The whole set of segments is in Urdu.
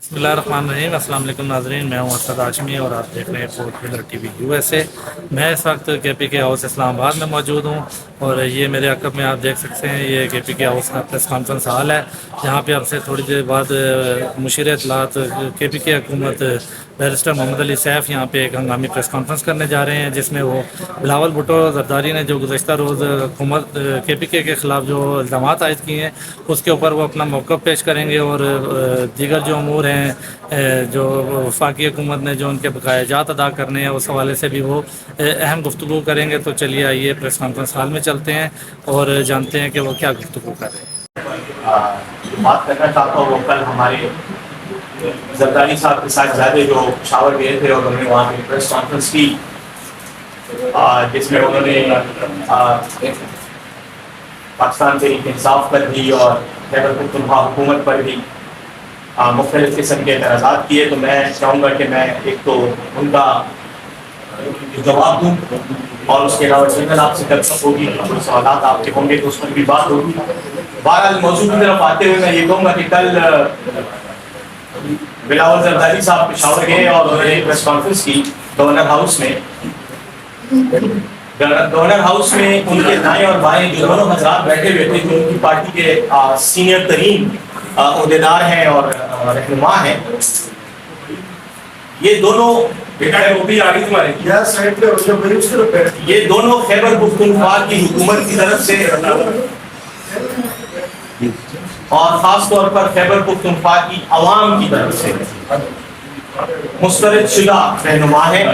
بسم اللہ الرحمن الرحیم. السلام علیکم ناظرین, میں ہوں اسد ہاشمی اور آپ دیکھ رہے ہیں fourth pillar TV U S A اے. میں اس وقت کے پی کے ہاؤس اسلام آباد میں موجود ہوں اور یہ میرے عقب میں آپ دیکھ سکتے ہیں یہ کے پی کے ہاؤس کا پریس کانفرنس ہال ہے, جہاں پہ آپ سے تھوڑی دیر بعد مشیر اطلاعات کے پی کے حکومت بیرسٹر محمد علی سیف یہاں پہ ایک ہنگامی پریس کانفرنس کرنے جا رہے ہیں, جس میں وہ بلاول بھٹو زرداری نے جو گزشتہ روز حکومت کے پی کے خلاف جو الزامات عائد کیے ہیں اس کے اوپر وہ اپنا موقف پیش کریں گے, اور دیگر جو امور ہیں جو وفاقی حکومت نے جو ان کے بقایا جات ادا کرنے ہیں اس حوالے سے بھی وہ اہم گفتگو کریں گے. تو چلیے آئیے پریس کانفرنس ہال میں چلتے ہیں اور جانتے ہیں کہ وہ کیا گفتگو کر رہے ہیں. بات کرنا چاہتا ہوں وہ کل ہمارے زرداری صاحب کے ساتھ زیادہ جو شاور گئے تھے اور انہوں نے وہاں پہ پریس کانفرنس کی, جس میں انہوں نے پاکستان تحریک انصاف پر بھی اور خیبر پختونخوا حکومت پر بھی مختلف قسم کے اعتراضات کیے. تو میں چاہوں گا کہ میں ایک تو ان کا جواب دوں اور اس کے علاوہ جنرل آپ سے گفتگو ہوگی, کوئی سوالات آپ کے ہوں گے تو اس پر بھی بات ہوگی. بہرحال موضوع کی طرف آتے ہوئے میں یہ کہوں گا کہ کل بلاول زرداری صاحب پشاور گئے اور انہوں نے پریس کانفرنس کی گورنر ہاؤس میں. گورنر ہاؤس میں ان کے دائیں اور بائیں جو دونوں حضرات بیٹھے ہوئے تھے جو ان کی پارٹی کے سینئر ترین عہدیدار ہیں اور رہنما ہیں, یہ دونوں یہ دونوں خیبر پختونخوا کی حکومت کی طرف سے اور خاص طور پر خیبر پختونخوا کی عوام کی طرف سے مسترد شدہ رہنما ہیں.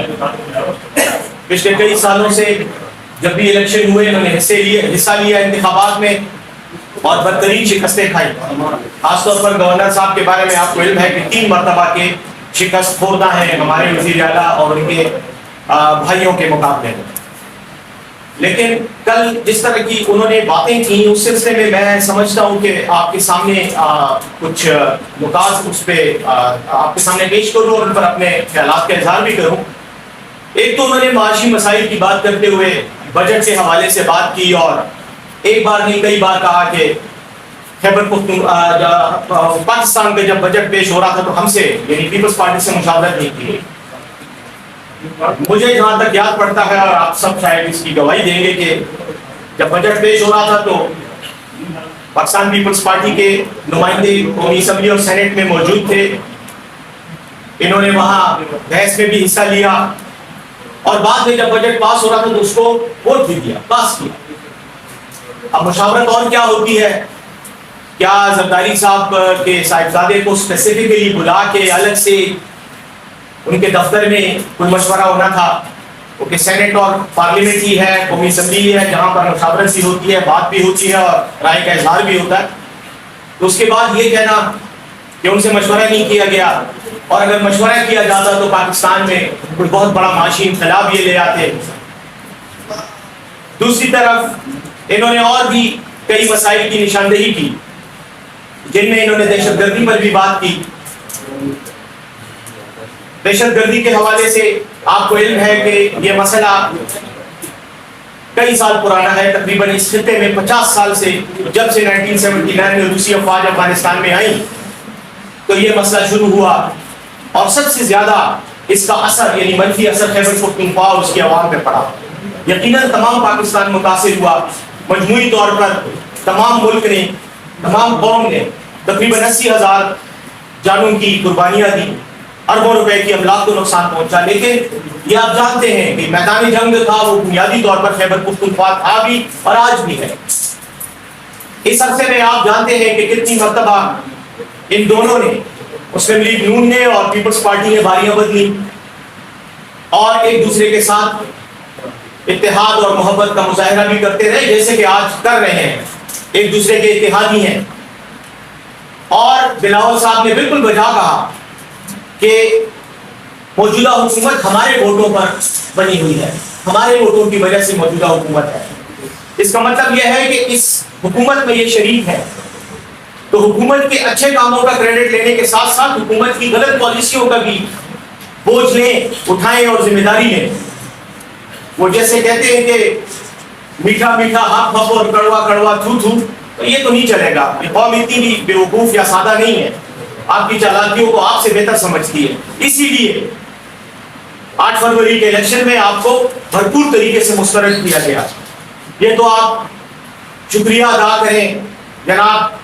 پچھلے کئی سالوں سے جب بھی الیکشن ہوئے انہوں نے حصہ لیا انتخابات میں اور بدترین شکستیں کھائی. خاص طور پر گورنر صاحب کے بارے میں آپ کو علم ہے کہ 3 مرتبہ کے شکست خوردہ ہیں ہمارے وزیر اعلیٰ اور ان کے بھائیوں کے مقابلے میں. لیکن کل جس طرح کی انہوں نے باتیں کی اس سلسلے میں سمجھتا ہوں کہ آپ کے سامنے کچھ نکات اس پہ آپ کے سامنے پیش کروں اور ان پر اپنے خیالات کا اظہار بھی کروں. ایک تو انہوں نے معاشی مسائل کی بات کرتے ہوئے بجٹ کے حوالے سے بات کی اور ایک بار نہیں کئی بار کہا کہ خیبر پختونخوا پاکستان کا جب بجٹ پیش ہو رہا تھا تو ہم سے یعنی پیپلز پارٹی سے مشاورت نہیں کی. مجھے جہاں تک یاد پڑتا ہے اور آپ سب شاید اس کی گواہی دیں گے کہ جب بجٹ پیش ہو رہا تھا تو پاکستان پیپلز پارٹی کے نمائندے قومی اسمبلی اور سینٹ میں موجود تھے. انہوں نے وہاں بحث میں بھی حصہ لیا اور بعد میں جب بجٹ پاس ہو رہا تھا تو اس کو ووٹ بھی دیا, پاس کیا. اب مشاورت اور کیا ہوتی ہے, کیا زرداری صاحب کے صاحبزادے کو اسپیسیفکلی بلا کے الگ سے ان کے دفتر میں کوئی مشورہ ہونا تھا؟ کیونکہ سینٹ اور پارلیمنٹ ہی ہے, قومی اسمبلی ہے جہاں پر مشاورت بھی ہوتی ہے, بات بھی ہوتی ہے اور رائے کا اظہار بھی ہوتا ہے. تو اس کے بعد یہ کہنا کہ ان سے مشورہ نہیں کیا گیا, اور اگر مشورہ کیا جاتا تو پاکستان میں کوئی بہت بڑا معاشی انقلاب یہ لے آتے. دوسری طرف انہوں نے اور بھی کئی مسائل کی نشاندہی کی جن میں انہوں نے دہشت گردی پر بھی بات کی. دہشت گردی کے حوالے سے آپ کو علم ہے کہ یہ مسئلہ کئی سال پرانا ہے, تقریباً اس خطے میں 50 سال سے, جب سے 1979 میں روسی افواج افغانستان میں آئیں تو یہ مسئلہ شروع ہوا اور سب سے زیادہ اس کا اثر یعنی منفی اثر خیبر پختونخوا اور اس کی عوام پہ پڑا. یقیناً تمام پاکستان متاثر ہوا, مجموعی طور پر تمام ملک نے, تمام قوم نے تقریباً 80,000 جانوں کی قربانیاں دی, اربوں روپے کی املاک کو نقصان پہنچا. لیکن یہ آپ جانتے ہیں کہ میدان جنگ تھا وہ بنیادی طور پر خیبر پختونخوا تھا بھی اور آج بھی ہے. اس عرصے میں آپ جانتے ہیں کہ کتنی مرتبہ ان دونوں نے, مسلم لیگ نون نے اور پیپلز پارٹی نے باریاں بدلی اور ایک دوسرے کے ساتھ اتحاد اور محبت کا مظاہرہ بھی کرتے رہے جیسے کہ آج کر رہے ہیں, ایک دوسرے کے اتحادی ہیں. اور بلاول صاحب نے بالکل بجا کہا کہ موجودہ حکومت ہمارے ووٹوں پر بنی ہوئی ہے, ہمارے ووٹوں کی وجہ سے موجودہ حکومت ہے. اس کا مطلب یہ ہے کہ اس حکومت میں یہ شریک ہے تو حکومت کے اچھے کاموں کا کریڈٹ لینے کے ساتھ ساتھ حکومت کی غلط پالیسیوں کا بھی بوجھ لیں, اٹھائیں اور ذمہ داری لیں. وہ جیسے کہتے ہیں کہ میٹھا میٹھا ہپ ہپ اور کڑوا کڑوا تھو تھو, تو یہ تو نہیں چلے گا. یہ قوم اتنی بھی بیوقوف یا سادہ نہیں ہے. آپ کی چالاکیوں کو آپ سے بہتر سمجھتی ہے. اسی لیے 8 فروری کے الیکشن میں آپ کو بھرپور طریقے سے مسترد کیا گیا. یہ تو آپ شکریہ ادا کریں جناب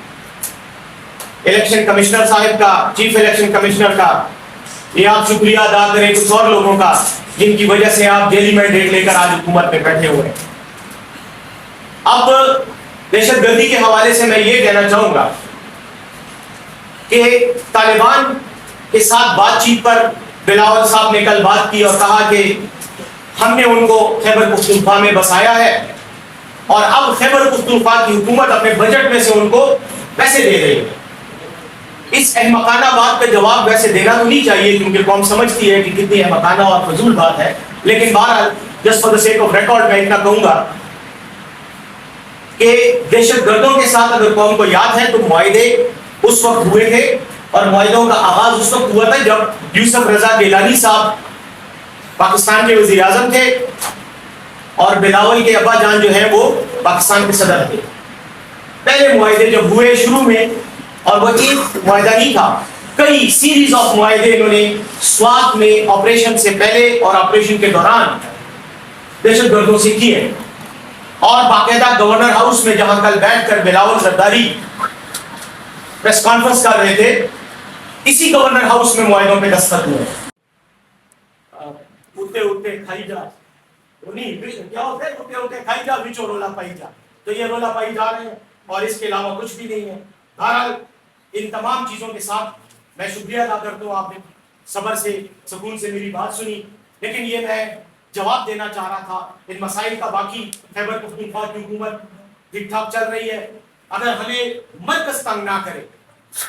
الیکشن کمشنر صاحب کا, چیف الیکشن کمشنر کا. یہ آپ شکریہ ادا کریں کچھ اور لوگوں کا جن کی وجہ سے آپ ڈیلی مینڈیٹ لے کر آج حکومت میں بیٹھے ہوئے ہیں. اب دہشت گردی کے حوالے سے میں یہ کہنا چاہوں گا کہ طالبان کے ساتھ بات چیت پر بلاول صاحب نے کل بات کی اور کہا کہ ہم نے ان کو خیبر پختونخوا میں بسایا ہے اور اب خیبر پختونخوا کی حکومت اپنے بجٹ میں سے ان کو پیسے دے رہی ہے. اس احمقانہ بات کا جواب ویسے دینا تو نہیں چاہیے کیونکہ قوم سمجھتی ہے کہ کتنی احمقانہ اور فضول بات ہے, لیکن بہرحال just for the sake of record میں اتنا کہوں گا کہ دہشت گردوں کے ساتھ اگر قوم کو یاد ہے تو معاہدے اس وقت ہوئے تھے اور معاہدوں کا آغاز اس وقت ہوا تھا جب یوسف رضا گیلانی صاحب پاکستان کے وزیر اعظم تھے اور بلاول کے ابا جان جو ہیں وہ پاکستان کے صدر تھے. پہلے معاہدے جب ہوئے شروع میں, اور وہ ایک معاہدہ نہیں تھا, کئی سیریز آف معاہدے انہوں نے سوات میں آپریشن سے پہلے اور آپریشن کے دوران دہشت گردوں سے کیے, اور باقاعدہ گورنر ہاؤس میں جہاں کل بیٹھ کر بلاول زرداری پریس کانفرنس کر رہے تھے, اسی گورنر ہاؤس میں معاہدوں پہ دستخط ہوئے. اٹھتے اٹھتے کھائی جا, کیا ہوتا ہے اٹھتے اٹھتے کھائی جا بچو رولا پائی جا, تو یہ رولا پائی جا رہے ہیں اور اس کے علاوہ کچھ بھی نہیں ہے. بہرحال ان تمام چیزوں کے ساتھ میں شکریہ ادا کرتا ہوں, آپ نے صبر سے سکون سے میری بات سنی, لیکن یہ میں جواب دینا چاہ رہا تھا ان مسائل کا. باقی خیبر پختونخوا کی حکومت ٹھیک ٹھاک چل رہی ہے. اگر ہمیں مرکز تنگ نہ کرے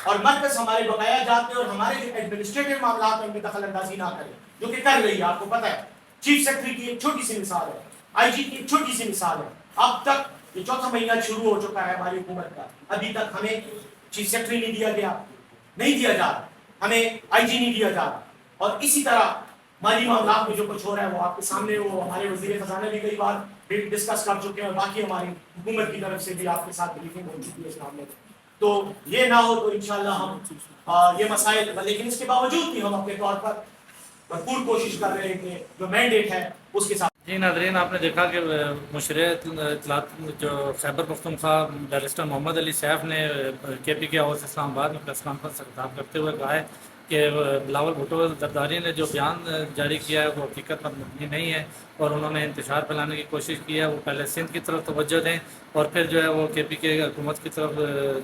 اور مرکز ہمارے بقایا جاتے اور ہمارے جو ایڈمنسٹریٹو معاملات میں دخل اندازی نہ کرے, جو کہ کر رہی ہے, آپ کو پتہ ہے. چیف سیکرٹری کی ایک چھوٹی سی مثال ہے, آئی جی کی ایک چھوٹی سی مثال ہے. اب تک یہ چوتھا مہینہ شروع ہو چکا ہے ہماری حکومت کا, ابھی تک ہمیں چیف سیکرٹری نہیں دیا گیا, نہیں دیا جا رہا, ہمیں آئی جی نہیں دیا جا رہا. اور اسی طرح مالی معاملات میں جو کچھ ہو رہا ہے وہ آپ کے سامنے, وہ ہمارے وزیر خزانہ بھی کئی بار ڈسکس کر چکے ہیں, اور باقی ہماری حکومت کی طرف سے بھی آپ کے ساتھ بریفنگ ہو چکی ہے اس معاملے میں. تو یہ نہ ہو تو انشاءاللہ ہم یہ مسائل, لیکن اس کے باوجود بھی ہم اپنے طور پر بھرپور کوشش کر رہے ہیں کہ جو مینڈیٹ ہے اس کے ساتھ. جی ناظرین, آپ نے دیکھا کہ مشیر اطلاعات جو خیبر پختونخوا بیرسٹر محمد علی سیف نے کے پی کے ہاؤس اسلام آباد میں پریس کانفرنس سے خطاب کرتے ہوئے کہا ہے کہ بلاول بھٹو زرداری نے جو بیان جاری کیا ہے وہ حقیقت پر مبنی نہیں ہے, اور انہوں نے انتشار پھیلانے کی کوشش کی ہے. وہ پہلے سندھ کی طرف توجہ دیں اور پھر جو ہے وہ کے پی کے حکومت کی طرف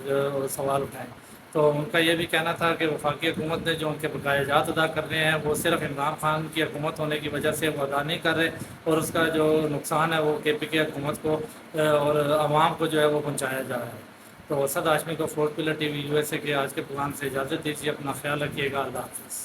جو سوال اٹھائیں. تو ان کا یہ بھی کہنا تھا کہ وفاقی حکومت نے جو ان کے بقایا جات ادا کرنے ہیں وہ صرف عمران خان کی حکومت ہونے کی وجہ سے وہ ادا نہیں کر رہے, اور اس کا جو نقصان ہے وہ کے پی کے حکومت کو اور عوام کو جو ہے وہ پہنچایا جا رہا ہے. تو اسد ہاشمی کو 4 پلر ٹی وی USA کے آج کے پروگرام سے اجازت دیجیے. اپنا خیال رکھیے گا. اللہ حافظ.